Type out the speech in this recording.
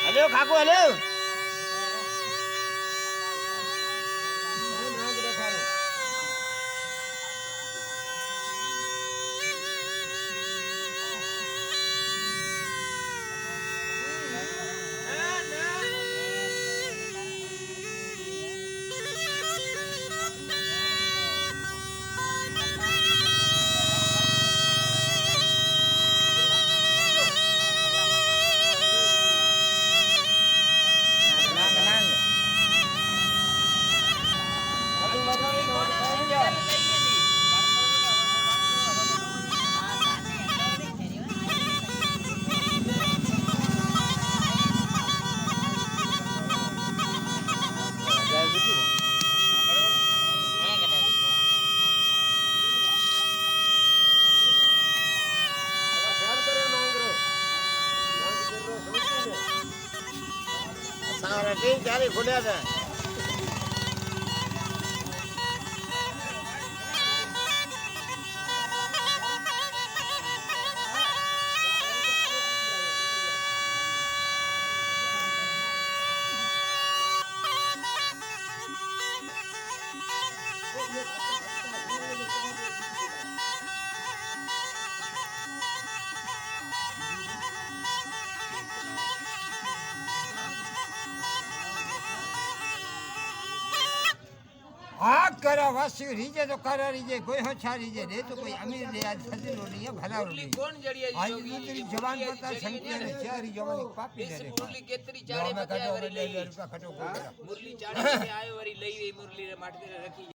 hello काकू hello सारा ठीक जारी खुलिया था आग करा वासी रीजे तो करा रीजे कोई होछा रीजे रे तो कोई अमीर दे आज खजीनो नहीं है भला मुरली कौन जड़िया आज तेरी जवान पता संख्या ने चारी जवान पापी इस दे मुरली केतरी चाड़े मैं बजाय कटो वरी ले लई रुपया खटो मुरली चाड़े में आयो वरी लई मुरली रे माटी रे रखी